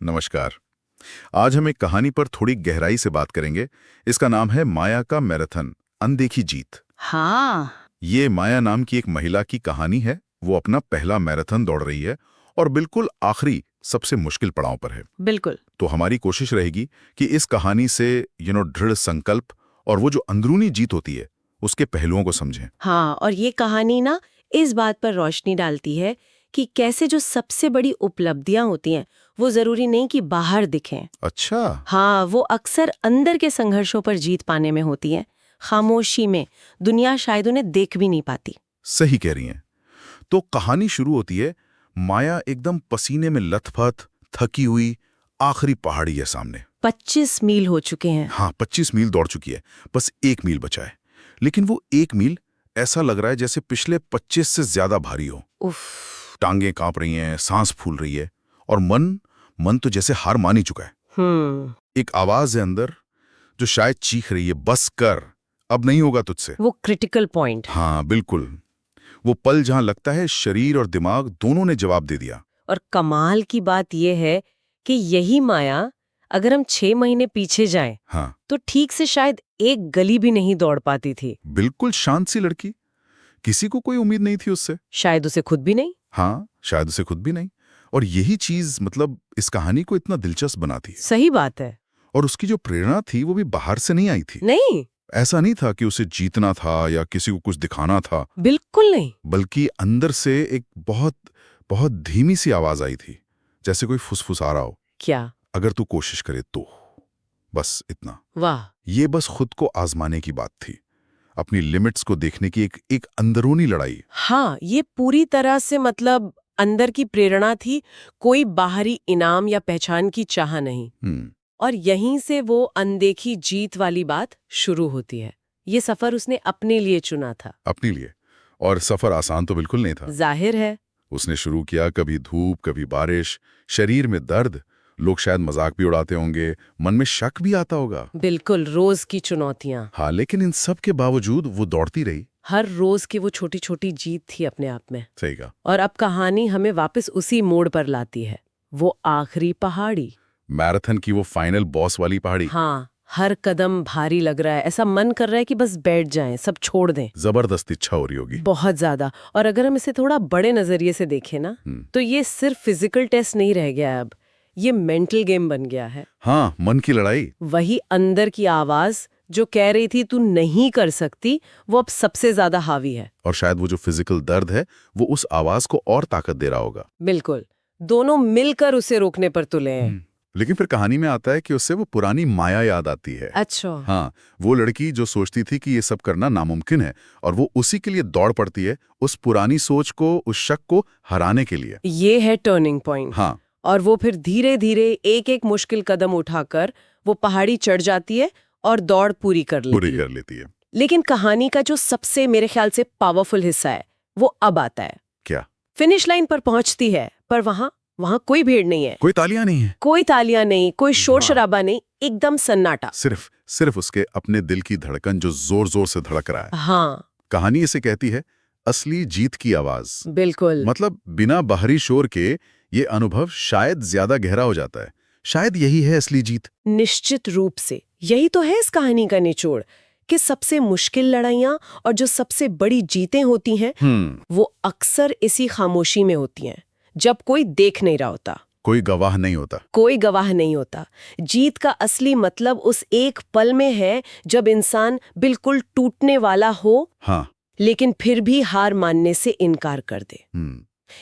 नमस्कार। आज हम एक कहानी पर थोड़ी गहराई से बात करेंगे। इसका नाम है माया का मैराथन, अनदेखी जीत। हाँ। ये माया नाम की एक महिला की कहानी है। वो अपना पहला मैराथन दौड़ रही है और बिल्कुल आखिरी सबसे मुश्किल पड़ाव पर है। बिल्कुल। तो हमारी कोशिश रहेगी कि इस कहानी से दृढ़ संकल्प और वो जो अंदरूनी जीत होती है उसके पहलुओं को समझें। हाँ, और ये कहानी ना इस बात पर रोशनी डालती है कि कैसे जो सबसे बड़ी उपलब्धियां होती हैं वो जरूरी नहीं कि बाहर दिखें। अच्छा। हाँ, वो अक्सर अंदर के संघर्षों पर जीत पाने में होती हैं। खामोशी में दुनिया शायद उन्हें देख भी नहीं पाती। सही कह रही हैं। तो कहानी शुरू होती है, माया एकदम पसीने में लथपथ, थकी हुई, आखिरी पहाड़ी है सामने। 25 मील हो चुके हैं। हाँ, 25 मील दौड़ चुकी है, बस 1 मील बचा है। लेकिन वो 1 मील ऐसा लग रहा है जैसे पिछले 25 से ज्यादा भारी हो। उफ। टांगें कांप रही हैं, सांस फूल रही है और मन तो जैसे हार मान ही चुका है। एक आवाज है अंदर जो शायद चीख रही है, बस कर, अब नहीं होगा तुझसे। वो क्रिटिकल पॉइंट। हाँ बिल्कुल, वो पल जहां लगता है शरीर और दिमाग दोनों ने जवाब दे दिया। और कमाल की बात यह है कि यही माया अगर हम 6 महीने पीछे जाएं हाँ तो ठीक से शायद एक गली भी नहीं दौड़ पाती थी। बिल्कुल शांत सी लड़की, किसी को कोई उम्मीद नहीं थी उससे। शायद उसे खुद भी नहीं। हाँ, शायद उसे खुद भी नहीं। और यही चीज इस कहानी को इतना दिलचस्प बनाती है। सही बात है। और उसकी जो प्रेरणा थी वो भी बाहर से नहीं आई थी। नहीं, ऐसा नहीं था कि उसे जीतना था या किसी को कुछ दिखाना था, बिल्कुल नहीं। बल्कि अंदर से एक बहुत बहुत धीमी सी आवाज आई थी, जैसे कोई फुसफुसा रहा हो, क्या? अगर तू कोशिश करे तो। बस इतना। वाह। ये बस खुद को आजमाने की बात थी, अपनी लिमिट्स को देखने की एक अंदरूनी लड़ाई। हाँ, ये पूरी तरह से मतलब अंदर की प्रेरणा थी, कोई बाहरी इनाम या पहचान की चाह नहीं। और यहीं से वो अनदेखी जीत वाली बात शुरू होती है। ये सफर उसने अपने लिए चुना था। अपने लिए। और सफर आसान तो बिल्कुल नहीं था। जाहिर है। उसने शुरू किया, कभी धूप, कभी बारिश, शरीर में दर्द, लोग शायद मजाक भी उड़ाते होंगे, मन में शक भी आता होगा। बिल्कुल, रोज की चुनौतियां। हाँ, लेकिन इन सब के बावजूद वो दौड़ती रही। हर रोज की वो छोटी छोटी जीत थी अपने आप में। सही कहा। और अब कहानी हमें वापस उसी मोड़ पर लाती है, वो आखिरी पहाड़ी। मैराथन की वो फाइनल बॉस वाली पहाड़ी। हाँ, हर कदम भारी लग रहा है, ऐसा मन कर रहा है कि बस बैठ जाएं, सब छोड़ दें। जबरदस्त इच्छा हो रही होगी। बहुत ज्यादा। और अगर हम इसे थोड़ा बड़े नजरिए से देखें ना, तो ये सिर्फ फिजिकल टेस्ट नहीं रह गया, अब ये मेंटल गेम बन गया है। हाँ, मन की लड़ाई। वही अंदर की आवाज जो कह रही थी तू नहीं कर सकती, वो अब सबसे ज्यादा हावी है। और शायद वो जो फिजिकल दर्द है वो उस आवाज को और ताकत दे रहा होगा। बिल्कुल, दोनों मिलकर उसे रोकने पर तुले हैं। लेकिन फिर कहानी में आता है कि उससे वो पुरानी माया याद आती है। अच्छा। हाँ, वो लड़की जो सोचती थी कि ये सब करना नामुमकिन है और वो उसी के लिए दौड़ पड़ती है, उस पुरानी सोच को, उस शक को हराने के लिए। ये है टर्निंग पॉइंट। हाँ। और वो फिर धीरे धीरे एक एक मुश्किल कदम उठाकर वो पहाड़ी चढ़ जाती है और दौड़ पूरी कर लेती है। लेकिन कहानी का जो सबसे मेरे ख्याल से पावरफुल हिस्सा है वो अब आता है। क्या? फिनिश लाइन पर पहुंचती है, पर वहां कोई भीड़ नहीं है, कोई तालियां नहीं है, कोई तालियां नहीं, कोई शोर शराबा नहीं, एकदम सन्नाटा। सिर्फ उसके अपने दिल की धड़कन जो जोर जोर से धड़क रहा है। हाँ, कहानी इसे कहती है असली जीत की आवाज। बिल्कुल। मतलब बिना बाहरी शोर के ये अनुभव शायद ज्यादा गहरा हो जाता है। शायद यही है असली जीत। निश्चित रूप से यही तो है इस कहानी का निचोड़, कि सबसे मुश्किल लड़ाइयां और जो सबसे बड़ी जीतें होती हैं वो अक्सर इसी खामोशी में होती हैं, जब कोई देख नहीं रहा होता, कोई गवाह नहीं होता। कोई गवाह नहीं होता। जीत का असली मतलब उस एक पल में है जब इंसान बिल्कुल टूटने वाला हो, हाँ, लेकिन फिर भी हार मानने से इनकार कर दे।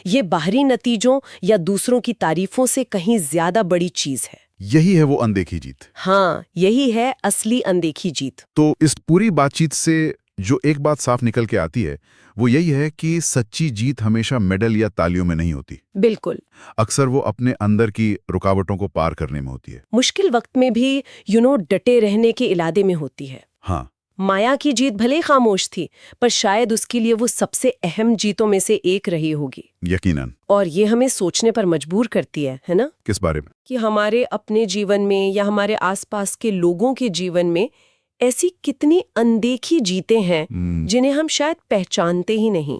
ये बाहरी नतीजों या दूसरों की तारीफों से कहीं ज्यादा बड़ी चीज है। यही है वो अनदेखी जीत। हाँ, यही है असली अनदेखी जीत। तो इस पूरी बातचीत से जो एक बात साफ निकल के आती है वो यही है कि सच्ची जीत हमेशा मेडल या तालियों में नहीं होती। बिल्कुल। अक्सर वो अपने अंदर की रुकावटों को पार करने में होती है। मुश्किल वक्त में भी डटे रहने के इरादे में होती है। हाँ। माया की जीत भले खामोश थी, पर शायद उसके लिए वो सबसे अहम जीतों में से एक रही होगी। यकीनन। और ये हमें सोचने पर मजबूर करती है ना? किस बारे में? कि हमारे अपने जीवन में या हमारे आसपास के लोगों के जीवन में ऐसी कितनी अनदेखी जीतें हैं जिन्हें हम शायद पहचानते ही नहीं।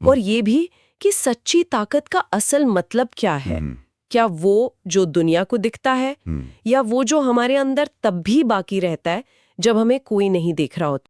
और ये भी कि सच्ची ताकत का असल मतलब क्या है। क्या वो जो दुनिया को दिखता है या वो जो हमारे अंदर तब भी बाकी रहता है जब हमें कोई नहीं देख रहा होता?